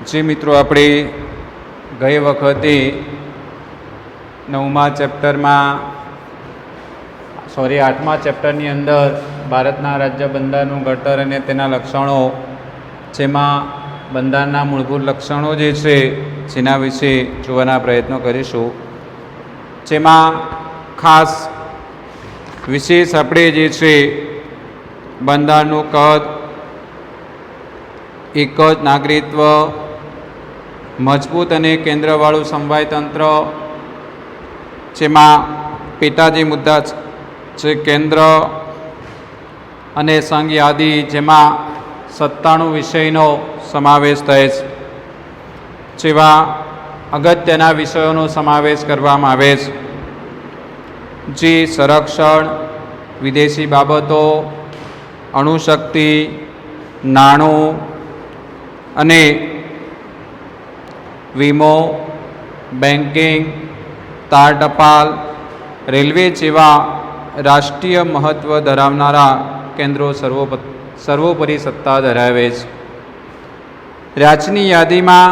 જે મિત્રો આપણે ગઈ વખતે 8મા ચેપ્ટરની અંદર ભારતના રાજ્ય બંધારણનું ઘડતર અને તેના લક્ષણો, જેમાં બંધારણના મૂળભૂત લક્ષણો જે છે જેના વિશે જોવાના પ્રયત્નો કરીશું. જેમાં ખાસ વિશેષ આપણે જે છે બંધારણનું કદ, એક જ નાગરિકત્વ, મજબૂત અને કેન્દ્રવાળું સમવાય તંત્ર, જેમાં પેટાજી મુદ્દા છે કેન્દ્ર અને સંઘ યાદી, જેમાં 97 વિષયનો સમાવેશ થાય છે. જેવા અગત્યના વિષયોનો સમાવેશ કરવામાં આવે છે, જે સંરક્ષણ, વિદેશી બાબતો, અણુશક્તિ, નાણું અને વીમો, બેન્કિંગ, તાર ટપાલ, રેલવે જેવા રાષ્ટ્રીય મહત્ત્વ ધરાવનારા કેન્દ્રો સર્વોપરી સત્તા ધરાવે છે. રાજ્યની યાદીમાં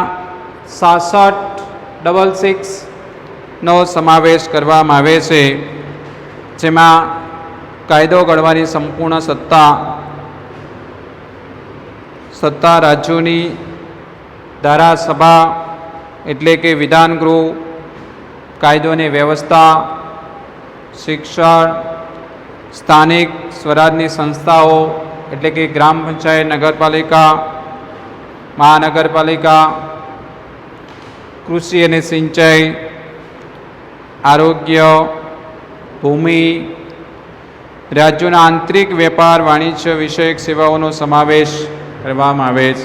6666નો સમાવેશ કરવામાં આવે છે, જેમાં કાયદો ઘડવાની સંપૂર્ણ સત્તા રાજ્યોની ધારાસભા એટલે કે વિધાનગૃહ, કાયદોની વ્યવસ્થા, શિક્ષણ, સ્થાનિક સ્વરાજની સંસ્થાઓ એટલે કે ગ્રામ પંચાયત, નગરપાલિકા, મહાનગરપાલિકા, કૃષિ અને સિંચાઈ, આરોગ્ય, ભૂમિ, રાજ્યોના આંતરિક વેપાર, વાણિજ્ય વિષયક સેવાઓનો સમાવેશ કરવામાં આવે છે.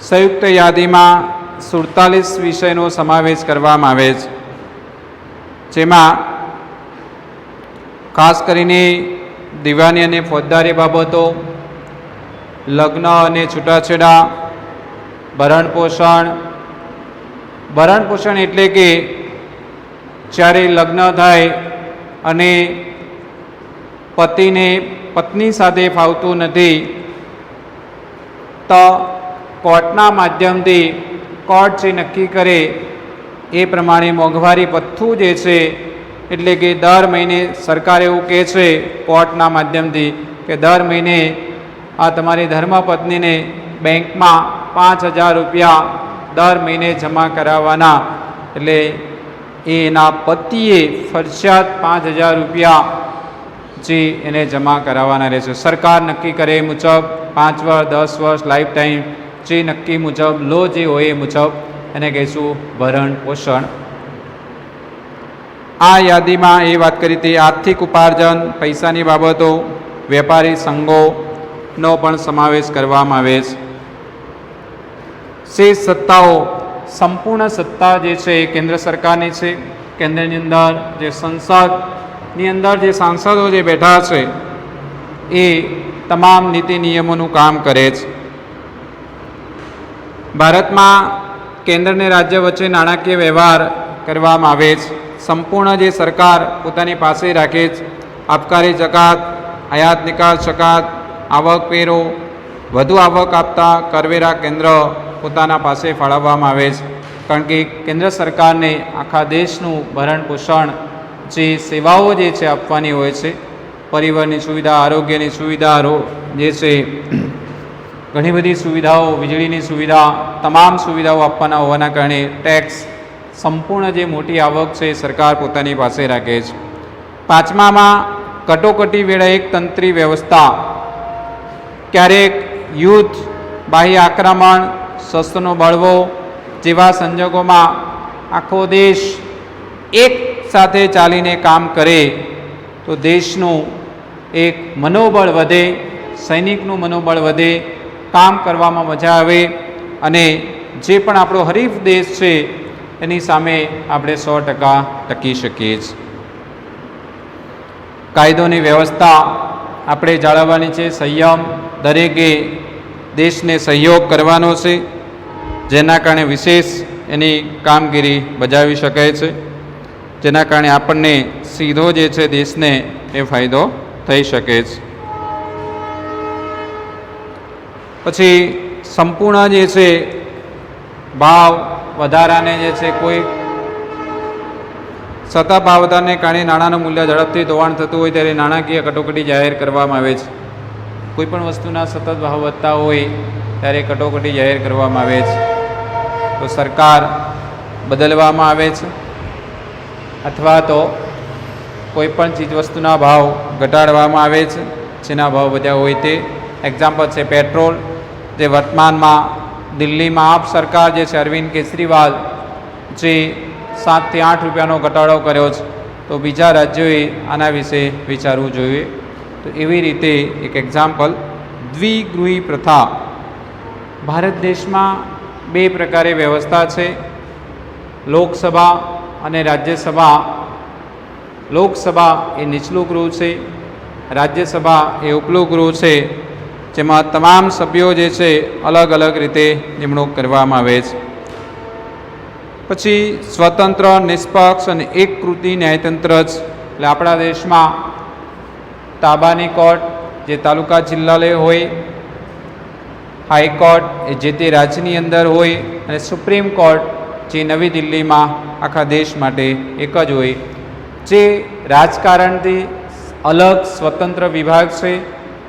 સંયુક્ત યાદીમાં 47 વિષયનો સમાવેશ કરવામાં આવે છે, જેમાં ખાસ કરીને દીવાની અને ફોજદારી બાબતો, લગ્ન અને છૂટાછેડા, ભરણપોષણ એટલે કે જ્યારે લગ્ન થાય અને પતિને પત્ની સાથે ફાવતું નથી તો કોર્ટના માધ્યમથી કોર્ટ જે નક્કી કરે એ પ્રમાણે મોંઘવારી ભથ્થું જે છે, એટલે કે દર મહિને સરકાર એવું કહે છે કોર્ટના માધ્યમથી કે દર મહિને આ તમારી ધર્મપત્નીને બેંકમાં 5000 રૂપિયા દર મહિને જમા કરાવવાના, એટલે એના પતિએ ફરજિયાત 5000 રૂપિયા જે એને જમા કરાવવાના રહેશે. સરકાર નક્કી કરે એ મુજબ 5 વર્ષ, 10 વર્ષ, લાઈફ ટાઈમ જે નક્કી મુજબ લો જે હોય એ મુજબ એને કહીશું ભરણ પોષણ. આ યાદીમાં એ વાત કરી હતી આર્થિક ઉપાર્જન, પૈસાની બાબતો, વેપારી સંઘોનો પણ સમાવેશ કરવામાં આવે છે. શેષ સત્તાઓ, સંપૂર્ણ સત્તા જે છે એ કેન્દ્ર સરકારની છે. કેન્દ્રની અંદર જે સંસદની અંદર જે સાંસદો જે બેઠા છે એ તમામ નીતિ નિયમોનું કામ કરે છે. ભારતમાં કેન્દ્ર અને રાજ્ય વચ્ચે નાણાકીય વ્યવહાર કરવામાં આવે છે. સંપૂર્ણ જે સરકાર પોતાની પાસે રાખે છે. આબકારી જકાત, આયાત નિકાસ જકાત, આવકવેરો, વધુ આવક આપતા કરવેરા કેન્દ્ર પોતાના પાસે ફાળવવામાં આવે છે. કારણ કે કેન્દ્ર સરકારને આખા દેશનું ભરણ પોષણ જે સેવાઓ જે છે આપવાની હોય છે, પરિવહનની સુવિધા, આરોગ્યની સુવિધા જે છે, ઘણી બધી સુવિધાઓ, વીજળીની સુવિધા, તમામ સુવિધાઓ આપવાના હોવાના કારણે ટેક્સ, સંપૂર્ણ જે મોટી આવક છે એ સરકાર પોતાની પાસે રાખે છે. 5મામાં કટોકટી વેળા એક તંત્રી વ્યવસ્થા, ક્યારેક યુદ્ધ, બાહ્ય આક્રમણ, શસ્ત્રનો બળવો જેવા સંજોગોમાં આખો દેશ એક સાથે ચાલીને કામ કરે તો દેશનું એક મનોબળ વધે, સૈનિકનું મનોબળ વધે, કામ કરવામાં મજા આવે અને જે પણ આપણો હરીફ દેશ છે એની સામે આપણે 100% ટકી શકીએ છીએ. કાયદોની વ્યવસ્થા આપણે જાળવવાની છે. સંયમ, દરેકે દેશને સહયોગ કરવાનો છે, જેના કારણે વિશેષ એની કામગીરી બજાવી શકાય છે, જેના કારણે આપણને સીધો જે છે દેશને એ ફાયદો થઈ શકે છે. પછી સંપૂર્ણ જે છે ભાવ વધારાને જે છે કોઈ સતત ભાવ વધારને કારણે નાણાંનું મૂલ્ય ઝડપથી ધોવાણ થતું હોય ત્યારે નાણાકીય કટોકટી જાહેર કરવામાં આવે છે. કોઈપણ વસ્તુના સતત ભાવ વધતા હોય ત્યારે કટોકટી જાહેર કરવામાં આવે છે. તો સરકાર બદલવામાં આવે છે અથવા તો કોઈપણ ચીજવસ્તુના ભાવ ઘટાડવામાં આવે છે જેના ભાવ વધ્યા હોય તે. એક્ઝામ્પલ છે પેટ્રોલ, જે વર્તમાનમાં દિલ્હીમાં આપ સરકાર જે છે અરવિંદ કેજરીવાલ જે 7 થી 8 રૂપિયાનો ઘટાડો કર્યો છે, તો બીજા રાજ્યોએ આના વિશે વિચારવું જોઈએ. તો એવી રીતે એક એક્ઝામ્પલ દ્વિગૃહી પ્રથા. ભારત દેશમાં 2 પ્રકારે વ્યવસ્થા છે, લોકસભા અને રાજ્યસભા. લોકસભા એ નીચલું ગૃહ છે, રાજ્યસભા એ ઉપલું ગૃહ છે, જેમાં તમામ સભ્યો જે છે અલગ અલગ રીતે નિમણૂક કરવામાં આવે છે. પછી સ્વતંત્ર, નિષ્પક્ષ અને એકકૃતિ ન્યાયતંત્ર જ. એટલે આપણા દેશમાં તાબાની કોર્ટ જે તાલુકા જિલ્લાલય હોય, હાઈકોર્ટ એ જે તે રાજ્યની અંદર હોય, અને સુપ્રીમ કોર્ટ જે નવી દિલ્હીમાં આખા દેશ માટે એક જ હોય, જે રાજકારણથી અલગ સ્વતંત્ર વિભાગ છે,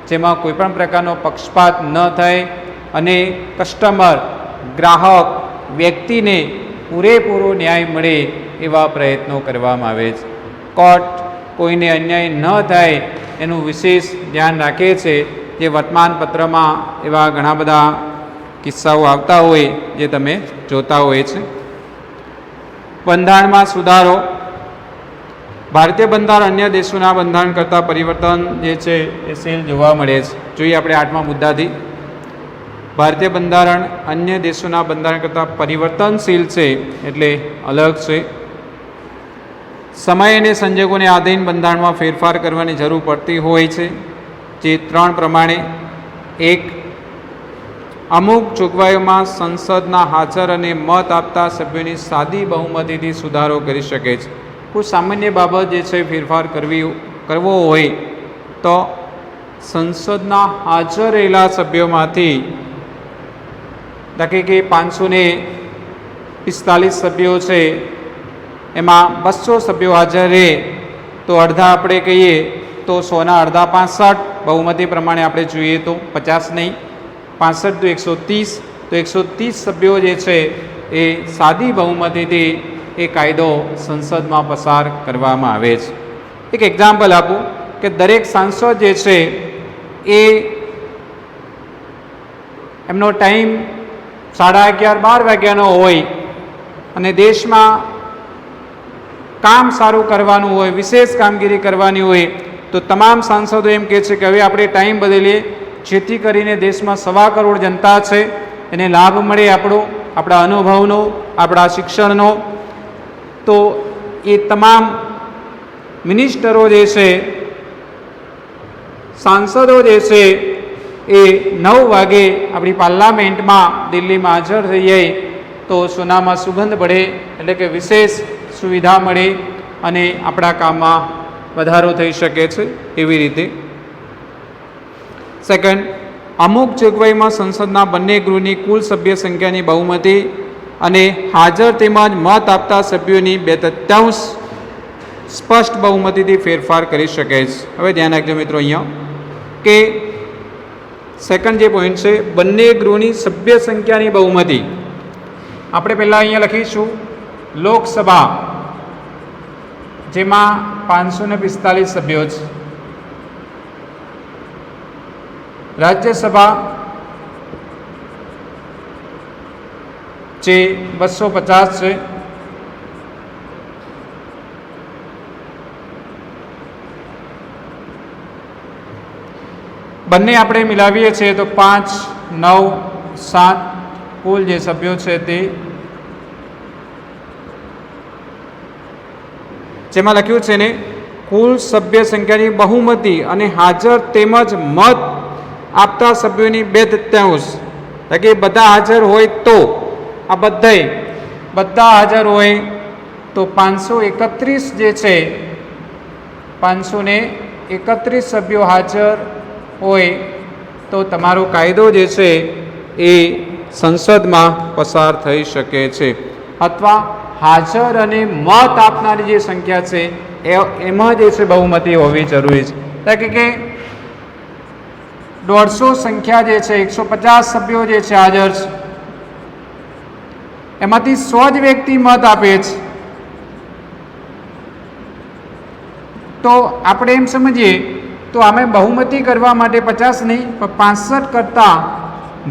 જેમાં કોઈપણ પ્રકારનો પક્ષપાત ન થાય અને કસ્ટમર, ગ્રાહક, વ્યક્તિને પૂરેપૂરો ન્યાય મળે એવા પ્રયત્નો કરવામાં આવે છે. કોર્ટ કોઈને અન્યાય ન થાય એનું વિશેષ ધ્યાન રાખે છે, જે વર્તમાનપત્રમાં એવા ઘણા બધા કિસ્સાઓ આવતા હોય જે તમે જોતા હોય છે. બંધારણમાં સુધારો. ભારતીય બંધારણ અન્ય દેશોના બંધારણ કરતાં પરિવર્તન જે છે એ શીલ જોવા મળે છે. જોઈએ આપણે 8મા મુદ્દાથી. ભારતીય બંધારણ અન્ય દેશોના બંધારણ કરતાં પરિવર્તનશીલ છે, એટલે અલગ છે. સમય અને સંજોગોને આધીન બંધારણમાં ફેરફાર કરવાની જરૂર પડતી હોય છે, જે 3 પ્રમાણે. 1. અમુક જોગવાઈઓમાં સંસદના હાજર અને મત આપતા સભ્યોની સાદી બહુમતીથી સુધારો કરી શકે છે. કોઈ સામાન્ય બાબત જે છે ફેરફાર કરવો હોય તો સંસદના હાજર રહેલા સભ્યોમાંથી, દાખલા કે 545 સભ્યો છે, એમાં 200 સભ્યો હાજર રહે તો અડધા આપણે કહીએ તો 100ના અડધા 65. બહુમતી પ્રમાણે આપણે જોઈએ તો 50 નહીં, 65 તો 130. તો 130 સભ્યો જે છે એ સાદી બહુમતીથી એ કાયદો સંસદમાં પસાર કરવામાં આવે છે. એક એક્ઝામ્પલ આપું કે દરેક સાંસદ જે છે એ એમનો ટાઈમ 11:30-12 વાગ્યાનો હોય અને દેશમાં કામ સારું કરવાનું હોય, વિશેષ કામગીરી કરવાની હોય, તો તમામ સાંસદો એમ કહે છે કે હવે આપણે ટાઈમ બદલીએ, જેથી કરીને દેશમાં 1.25 કરોડ જનતા છે એને લાભ મળે, આપણા અનુભવનો, આપણા શિક્ષણનો. તો એ તમામ મિનિસ્ટરો જે છે, સાંસદો જે છે એ 9 વાગે આપણી પાર્લામેન્ટમાં દિલ્હીમાં હાજર થઈ જાય તો સોનામાં સુગંધ પડે, એટલે કે વિશેષ સુવિધા મળે અને આપણા કામમાં વધારો થઈ શકે છે. એવી રીતે. સેકન્ડ, અમુક જોગવાઈમાં સંસદના બંને ગૃહની કુલ સભ્ય સંખ્યાની બહુમતી અને હાજર તેમજ મત આપતા સભ્યોની 2/3 સ્પષ્ટ બહુમતીથી ફેરફાર કરી શકે છે. હવે ધ્યાન રાખજો મિત્રો અહીંયા કે સેકન્ડ જે પોઈન્ટ છે, બંને ગૃહની સભ્ય સંખ્યાની બહુમતી. આપણે પહેલાં અહીંયા લખીશું લોકસભા, જેમાં 545 સભ્યો છે. રાજ્યસભા જે 250 છે. બંને આપણે મિલાવીએ છીએ તો 5, 9, 7 કુલ જે સભ્યો છે તે, જેમાં લખ્યું છે ને કુલ સભ્ય સંખ્યાની બહુમતી અને હાજર તેમજ મત આપતા સભ્યોની 2/3, એટલે કે બધા હાજર હોય તો, આ બધા હાજર હોય તો 531 જે છે, 531 સભ્યો હાજર હોય તો તમારો કાયદો જે છે એ એ સંસદમાં પસાર થઈ શકે છે, અથવા હાજર અને મત આપનારી જે સંખ્યા છે એમાં જે છે બહુમતી હોવી જરૂરી છે. કે 150 સંખ્યા જે છે 150 સભ્યો જે છે હાજર છે, એમાંથી 100 જ વ્યક્તિ મત આપે છે, તો આપણે એમ સમજીએ તો આમે બહુમતી કરવા માટે 50 નહીં પણ 65 કરતાં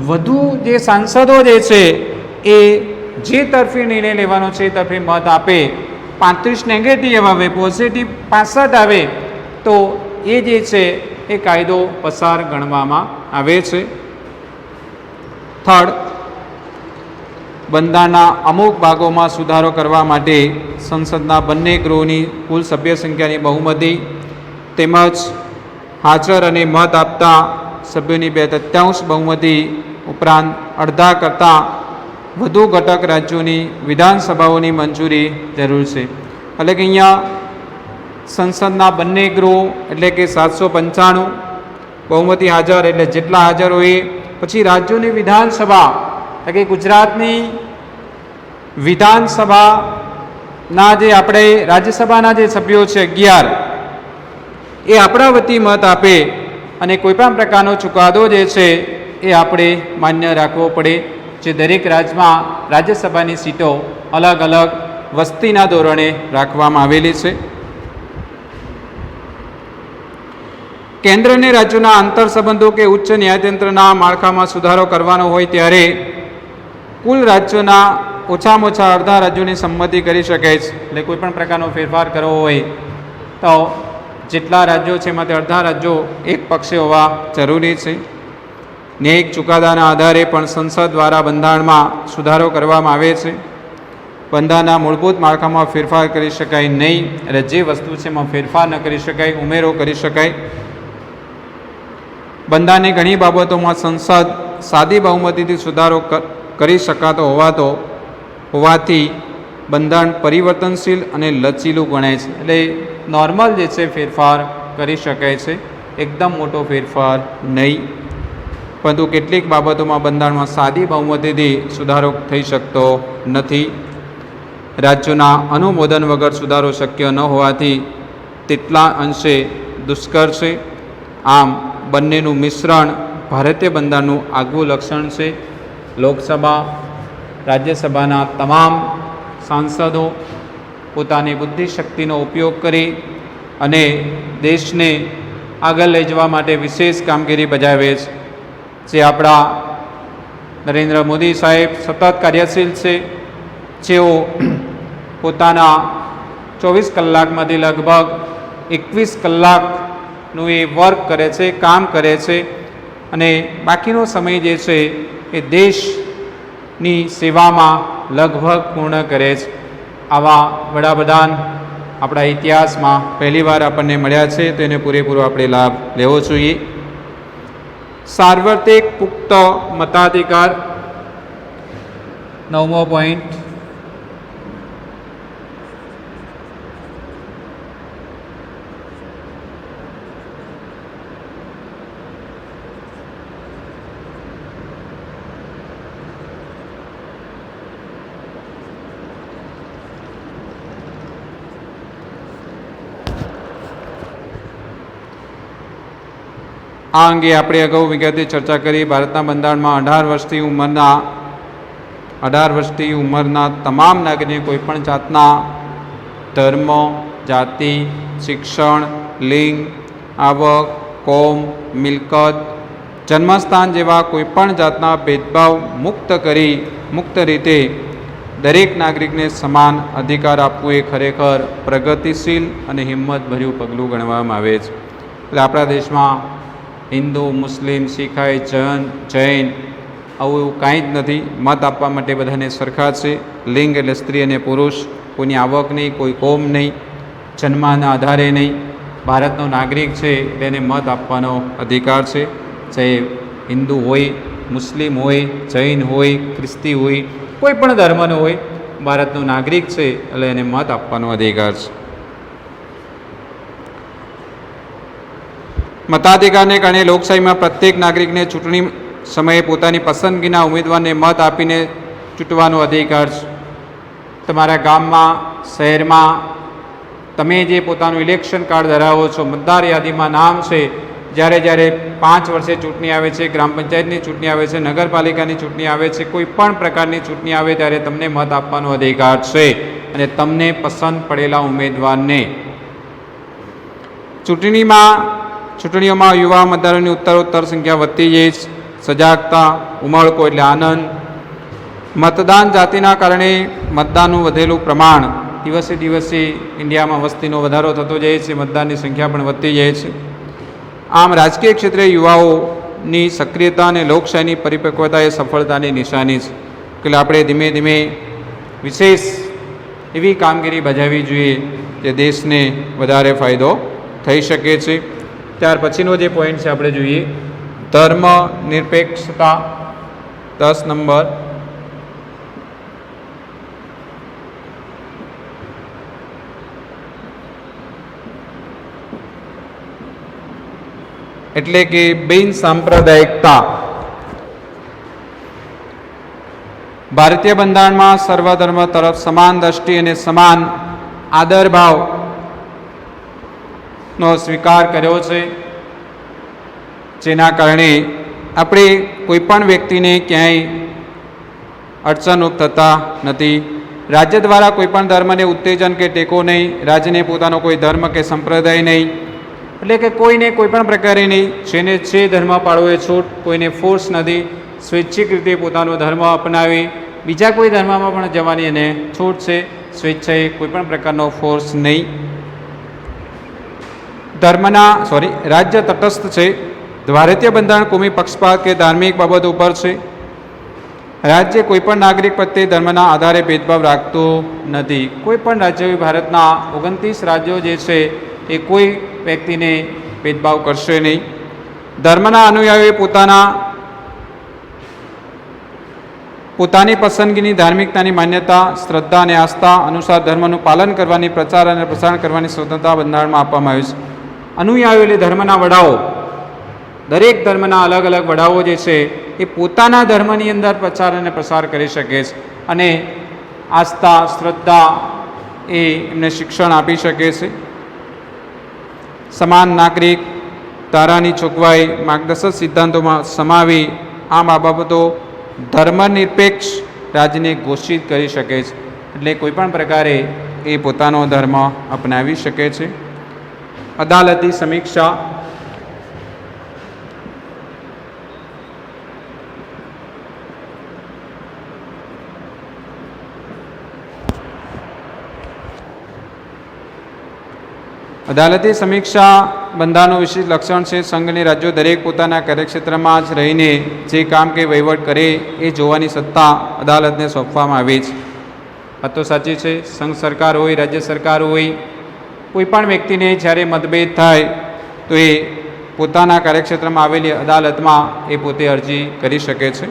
વધુ જે સાંસદો જે છે એ જે તરફી નિર્ણય લેવાનો છે એ તરફી મત આપે, 35 નેગેટિવ આવે, પોઝિટિવ 65 આવે, તો એ જે છે એ કાયદો પસાર ગણવામાં આવે છે. થર્ડ, બંધારણના અમુક ભાગોમાં સુધારો કરવા માટે સંસદના બંને ગૃહોની કુલ સભ્ય સંખ્યાની બહુમતી તેમજ હાજર અને મત આપતા સભ્યોની 2/3 બહુમતી ઉપરાંત અડધા કરતાં વધુ ઘટક રાજ્યોની વિધાનસભાઓની મંજૂરી જરૂર છે. એટલે કે અહીંયા સંસદના બંને ગૃહો એટલે કે 795 બહુમતી હાજર એટલે જેટલા હાજર હોય, પછી રાજ્યોની વિધાનસભા એટલે કે ગુજરાતની વિધાનસભાના જે આપણે રાજ્યસભાના જે સભ્યો છે 11, એ આપણા વતી મત આપે અને કોઈપણ પ્રકારનો ચુકાદો જે છે એ આપણે માન્ય રાખવો પડે, જે દરેક રાજ્યમાં રાજ્યસભાની સીટો અલગ અલગ વસ્તીના ધોરણે રાખવામાં આવેલી છે. કેન્દ્ર અને રાજ્યોના આંતર સંબંધો કે ઉચ્ચ ન્યાયતંત્રના માળખામાં સુધારો કરવાનો હોય ત્યારે કુલ રાજ્યોના ઓછામાં ઓછા અડધા રાજ્યોની સંમતિ કરી શકે છે. એટલે કોઈ પણ પ્રકારનો ફેરફાર કરવો હોય તો જેટલા રાજ્યો છે એમાંથી અડધા રાજ્યો એક પક્ષે હોવા જરૂરી છે. ન્યાયિક ચુકાદાના આધારે પણ સંસદ દ્વારા બંધારણમાં સુધારો કરવામાં આવે છે. બંધારણના મૂળભૂત માળખામાં ફેરફાર કરી શકાય નહીં, એટલે જે વસ્તુ છે એમાં ફેરફાર ન કરી શકાય, ઉમેરો કરી શકાય. બંધારણની ઘણી બાબતોમાં સંસદ સાદી બહુમતીથી સુધારો કરી શકાતો હોવાથી બંધારણ પરિવર્તનશીલ અને લચીલું ગણાય છે. એટલે નોર્મલ જે છે ફેરફાર કરી શકાય છે, એકદમ મોટો ફેરફાર નહીં. પરંતુ કેટલીક બાબતોમાં બંધારણમાં સાદી બહુમતીથી સુધારો થઈ શકતો નથી. રાજ્યોના અનુમોદન વગર સુધારો શક્ય ન હોવાથી તેટલા અંશે દુષ્કર છે. આમ બંનેનું મિશ્રણ ભારતીય બંધારણનું આગવું લક્ષણ છે. લોકસભા રાજ્યસભાના તમામ સાંસદો પોતાની બુદ્ધિશક્તિનો ઉપયોગ કરી અને દેશને આગળ લઈ જવા માટે વિશેષ કામગીરી બજાવે છે. જે આપણા નરેન્દ્ર મોદી સાહેબ સતત કાર્યશીલ છે, જેઓ પોતાના 24 કલાકમાંથી લગભગ 21 કલાકનું એ વર્ક કરે છે, કામ કરે છે, અને બાકીનો સમય જે છે એ દેશની સેવામાં લગભગ પૂર્ણ કરે છે. આવા વડાપ્રધાન આપણા ઇતિહાસમાં પહેલીવાર આપણને મળ્યા છે, તેને પૂરેપૂરો આપણે લાભ લેવો જોઈએ. સાર્વત્રિક પુખ્ત મતાધિકાર 9મો પોઈન્ટ. આ અંગે આપણે અગાઉ વિગતે ચર્ચા કરી. ભારતના બંધારણમાં 18 વર્ષથી ઉંમરના તમામ નાગરિકોને કોઈપણ જાતના ધર્મ, જાતિ, શિક્ષણ, લિંગ, આવક, કોમ, મિલકત, જન્મસ્થાન જેવા કોઈપણ જાતના ભેદભાવ મુક્ત રીતે દરેક નાગરિકને સમાન અધિકાર આપવો એ ખરેખર પ્રગતિશીલ અને હિંમતભર્યું પગલું ગણવામાં આવે છે. એટલે આપણા દેશમાં હિન્દુ, મુસ્લિમ, શીખાઈ, જૈન આવું કાંઈ જ નથી. મત આપવા માટે બધાને સરખા છે. લિંગ એટલે સ્ત્રી અને પુરુષ, કોઈની આવક નહીં, કોઈ કોમ નહીં, જન્મના આધારે નહીં. ભારતનો નાગરિક છે તેને મત આપવાનો અધિકાર છે. ચાહે હિન્દુ હોય, મુસ્લિમ હોય, જૈન હોય, ખ્રિસ્તી હોય, કોઈ પણ ધર્મનો હોય, ભારતનો નાગરિક છે એટલે એને મત આપવાનો અધિકાર છે. મતાધિકારને કારણે લોકશાહીમાં પ્રત્યેક નાગરિકને સમયે પોતાની પસંદગીના ઉમેદવારને મત આપીને ચૂંટવાનો અધિકાર છે. તમારા ગામમાં, શહેરમાં તમે જે પોતાનું ઇલેક્શન કાર્ડ ધરાવો છો, મતદાર યાદીમાં નામ છે, જ્યારે જ્યારે 5 વર્ષે ચૂંટણી આવે છે, ગ્રામ પંચાયતની ચૂંટણી આવે છે, નગરપાલિકાની ચૂંટણી આવે છે, કોઈ પણ પ્રકારની ચૂંટણી આવે ત્યારે તમને મત આપવાનો અધિકાર છે અને તમને પસંદ પડેલા ઉમેદવારને. ચૂંટણીઓમાં યુવા મતદારોની ઉત્તરોત્તર સંખ્યા વધતી જાય છે. સજાગતા, ઉમળકો એટલે આનંદ. મતદાન જાતિના કારણે મતદાનનું વધેલું પ્રમાણ દિવસે દિવસે ઇન્ડિયામાં વસ્તીનો વધારો થતો જાય છે, મતદાનની સંખ્યા પણ વધતી જાય છે. આમ રાજકીય ક્ષેત્રે યુવાઓની સક્રિયતા અને લોકશાહીની પરિપક્વતા એ સફળતાની નિશાની છે. એટલે આપણે ધીમે ધીમે વિશેષ એવી કામગીરી બજાવવી જોઈએ જે દેશને વધારે ફાયદો થઈ શકે છે. ત્યાર પછીનો જે પોઈન્ટ છે આપણે જોઈએ ધર્મ નિરપેક્ષતા. 10 નંબર. એટલે કે બિન સાંપ્રદાયિકતા. ભારતીય બંધારણમાં સર્વધર્મ તરફ સમાન દ્રષ્ટિ અને સમાન આદરભાવનો સ્વીકાર કર્યો છે, જેના કારણે આપણે કોઈપણ વ્યક્તિને ક્યાંય અડચણરૂપ થતા નથી. રાજ્ય દ્વારા કોઈપણ ધર્મને ઉત્તેજન કે ટેકો નહીં, રાજ્યને પોતાનો કોઈ ધર્મ કે સંપ્રદાય નહીં, એટલે કે કોઈને કોઈ પણ પ્રકારે નહીં. જેને જે ધર્મ પાળવો એ છૂટ, કોઈને ફોર્સ નથી. સ્વૈચ્છિક રીતે પોતાનો ધર્મ અપનાવી બીજા કોઈ ધર્મમાં પણ જવાની એને છૂટ છે. સ્વેચ્છાએ કોઈ પણ પ્રકારનો ફોર્સ નહીં. રાજ્ય તટસ્થ છે. ભારતીય બંધારણ કોમી પક્ષપાત કે ધાર્મિક બાબતો ઉપર છે. રાજ્ય કોઈપણ નાગરિક પ્રત્યે ધર્મના આધારે ભેદભાવ રાખતું નથી. કોઈપણ રાજ્ય, ભારતના 29 રાજ્યો જે છે એ કોઈ વ્યક્તિને ભેદભાવ કરશે નહીં. ધર્મના અનુયાયીઓ પોતાની પસંદગીની ધાર્મિકતાની માન્યતા, શ્રદ્ધા અને આસ્થા અનુસાર ધર્મનું પાલન કરવાની, પ્રચાર અને પ્રસારણ કરવાની સ્વતંત્રતા બંધારણમાં આપવામાં આવી છે. અનુયાયીઓ એટલે ધર્મના વડાઓ. દરેક ધર્મના અલગ અલગ વડાઓ જે છે એ પોતાના ધર્મની અંદર પ્રચાર અને પ્રસાર કરી શકે છે અને આસ્થા, શ્રદ્ધા એ એમને શિક્ષણ આપી શકે છે. સમાન નાગરિક ધારાની જોગવાઈ માર્ગદર્શક સિદ્ધાંતોમાં સમાવી આ બાબતો ધર્મનિરપેક્ષ રાજ્યને ઘોષિત કરી શકે છે. એટલે કોઈપણ પ્રકારે એ પોતાનો ધર્મ અપનાવી શકે છે. અદાલતી સમીક્ષા. અદાલતી સમીક્ષા બંધારણનું વિશેષ લક્ષણ છે. સંઘ અને રાજ્યો દરેક પોતાના કાર્યક્ષેત્રમાં જ રહીને જે કામ કે વહીવટ કરે એ જોવાની સત્તા અદાલતને સોંપવામાં આવે છે. આ તો સાચી છે. સંઘ સરકાર હોય, રાજ્ય સરકાર હોય, કોઈ પણ વ્યક્તિને જ્યારે મતભેદ થાય તો એ પોતાના કાર્યક્ષેત્રમાં આવેલી અદાલતમાં એ પોતે અરજી કરી શકે છે.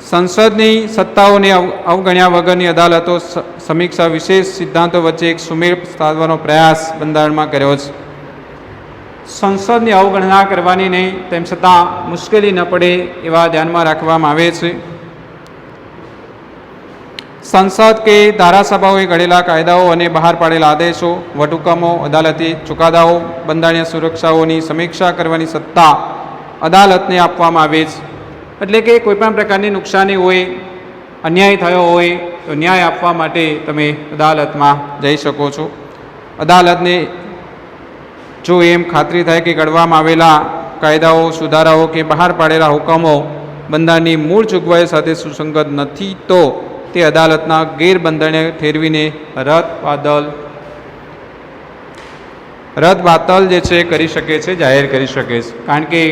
સંસદની સત્તાઓને અવગણ્યા વગરની અદાલતો સમીક્ષા વિશેષ સિદ્ધાંતો વચ્ચે એક સુમેળ સાધવાનો પ્રયાસ બંધારણમાં કર્યો છે. સંસદની અવગણના કરવાની નહીં, તેમ છતાં મુશ્કેલી ન પડે એવા ધ્યાનમાં રાખવામાં આવે છે. સંસદ કે ધારાસભાઓએ ઘડેલા કાયદાઓ અને બહાર પાડેલા આદેશો, વટહુકમો, અદાલતી ચુકાદાઓ, બંધારણીય સુરક્ષાઓની સમીક્ષા કરવાની સત્તા અદાલતને આપવામાં આવે છે. એટલે કે કોઈપણ પ્રકારની નુકસાની હોય, અન્યાય થયો હોય તો ન્યાય આપવા માટે તમે અદાલતમાં જઈ શકો છો. અદાલતને જો એમ ખાતરી થાય કે ઘડવામાં આવેલા કાયદાઓ, સુધારાઓ કે બહાર પાડેલા હુકમો બંધારણની મૂળ જોગવાઈઓ સાથે સુસંગત નથી તો તે અદાલતના ગેરબંધારણીય ઠેરવીને રદ બાતલ જે છે કરી શકે છે, જાહેર કરી શકે છે. કારણ કે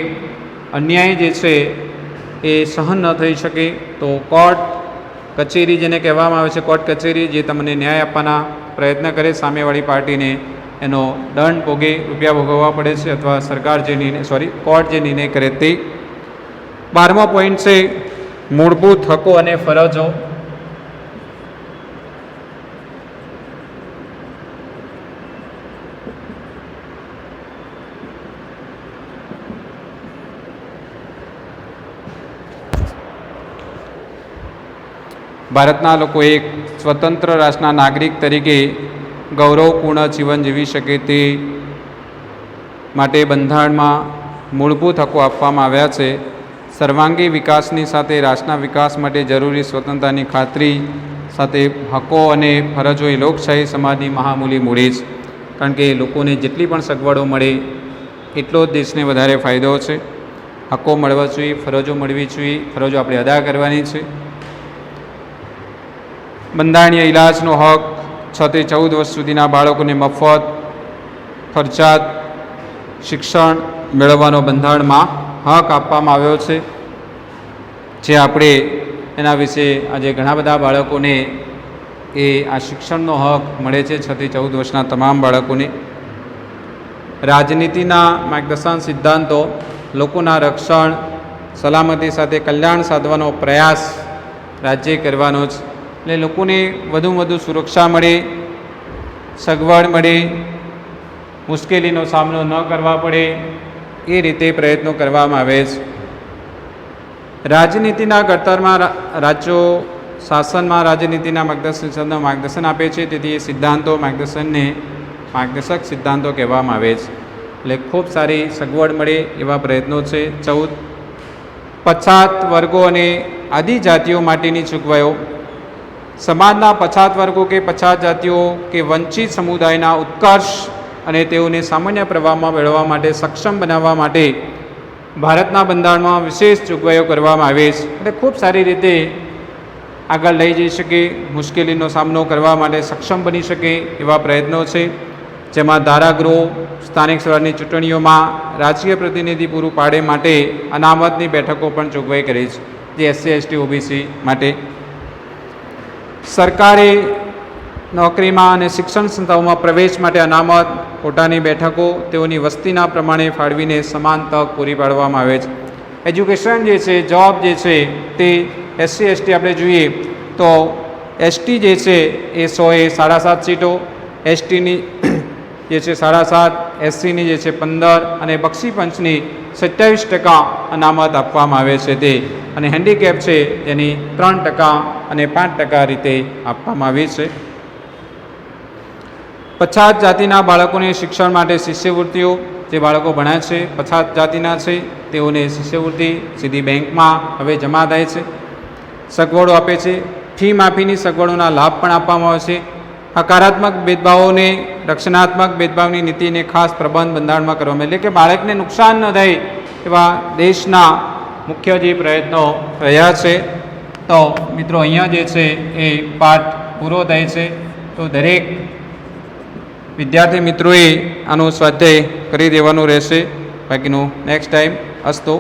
અન્યાય જે છે એ સહન ન થઈ શકે તો કોર્ટ કચેરી, જેને કહેવામાં આવે છે કોર્ટ કચેરી, જે તમને ન્યાય આપવાના પ્રયત્ન કરે સામેવાળી પાર્ટીને, એનો દંડ ભોગે, રૂપિયા ભોગવવા પડે છે, અથવા સરકાર જે કોર્ટ જે નિર્ણય કરે તે. 12મો પોઈન્ટ છે મૂળભૂત હકો અને ફરજો. ભારતના લોકો એક સ્વતંત્ર રાષ્ટ્રના નાગરિક તરીકે ગૌરવપૂર્ણ જીવન જીવી શકે તે માટે બંધારણમાં મૂળભૂત હકો આપવામાં આવ્યા છે. સર્વાંગી વિકાસની સાથે રાષ્ટ્રના વિકાસ માટે જરૂરી સ્વતંત્રતાની ખાતરી સાથે હકો અને ફરજો એ લોકશાહી સમાજની મહામૂલી મૂડી છે. કારણ કે લોકોને જેટલી પણ સગવડો મળે એટલો જ દેશને વધારે ફાયદો છે. હકો મળવા જોઈએ, ફરજો મળવી જોઈએ, ફરજો આપણે અદા કરવાની છે. બંધારણીય ઇલાજનો હક 6 થી 14 વર્ષ સુધીના બાળકોને મફત ફરજિયાત શિક્ષણ મેળવવાનો બંધારણમાં હક આપવામાં આવ્યો છે. જે આપણે એના વિશે આજે ઘણા બધા બાળકોને એ આ શિક્ષણનો હક મળે છે, 6 થી 14 વર્ષના તમામ બાળકોને. રાજનીતિના માર્ગદર્શન સિદ્ધાંતો લોકોના રક્ષણ, સલામતી સાથે કલ્યાણ સાધવાનો પ્રયાસ રાજ્યે કરવાનો છે. એટલે લોકોને વધુમાં વધુ સુરક્ષા મળે, સગવડ મળે, મુશ્કેલીનો સામનો ન કરવા પડે એ રીતે પ્રયત્નો કરવામાં આવે છે. રાજનીતિના ઘડતરમાં રાજ્યો શાસનમાં રાજનીતિના માર્ગદર્શન આપે છે. તેથી એ સિદ્ધાંતો માર્ગદર્શક સિદ્ધાંતો કહેવામાં આવે છે. એટલે ખૂબ સારી સગવડ મળે એવા પ્રયત્નો છે. 14 પછાત વર્ગો અને આદિજાતિઓ માટેની જોગવાઈઓ. સમાજના પછાત વર્ગો કે પછાત જાતિઓ કે વંચિત સમુદાયના ઉત્કર્ષ અને તેઓને સામાન્ય પ્રવાહમાં મેળવવા માટે સક્ષમ બનાવવા માટે ભારતના બંધારણમાં વિશેષ જોગવાઈઓ કરવામાં આવે છે. એટલે ખૂબ સારી રીતે આગળ લઈ જઈ શકે, મુશ્કેલીનો સામનો કરવા માટે સક્ષમ બની શકે એવા પ્રયત્નો છે. જેમાં ધારાગૃહો, સ્થાનિક સ્વરાજની ચૂંટણીઓમાં રાજકીય પ્રતિનિધિ પૂરું પાડે માટે અનામતની બેઠકો પણ જોગવાઈ કરી છે, જે SC ST OBC માટે. સરકારી નોકરીમાં અને શિક્ષણ સંસ્થાઓમાં પ્રવેશ માટે અનામત કોટાની બેઠકો તેઓની વસ્તીના પ્રમાણે ફાળવીને સમાન તક પૂરી પાડવામાં આવે છે. એજ્યુકેશન જે છે, જોબ જે છે તે SC ST આપણે જોઈએ તો ST જે છે એ 100 7.5 સીટો, STની જે છે 7.5, SCની જે છે 15 અને બક્ષી પંચની 27% અનામત આપવામાં આવે છે તે, અને હેન્ડીકેપ છે તેની 3% અને 5% રીતે આપવામાં આવી છે. પછાત જાતિના બાળકોને શિક્ષણ માટે શિષ્યવૃત્તિઓ, જે બાળકો ભણ્યા છે પછાત જાતિના છે તેઓને શિષ્યવૃત્તિ સીધી બેંકમાં હવે જમા થાય છે. સગવડો આપે છે. ફી માફીની સગવડોના લાભ પણ આપવામાં આવે છે. હકારાત્મક ભેદભાવોને, રક્ષણાત્મક ભેદભાવની નીતિને ખાસ પ્રબંધ બંધારણમાં કરવામાં, એટલે કે બાળકને નુકસાન ન થાય એવા દેશના મુખ્ય જે પ્રયત્નો રહ્યા છે. તો મિત્રો અહીંયા જે છે એ પાઠ પૂરો થાય છે. તો દરેક વિદ્યાર્થી મિત્રોએ આનો સ્વાધ્યાય કરી દેવાનું રહેશે. બાકીનું નેક્સ્ટ ટાઈમ. અસ્તો.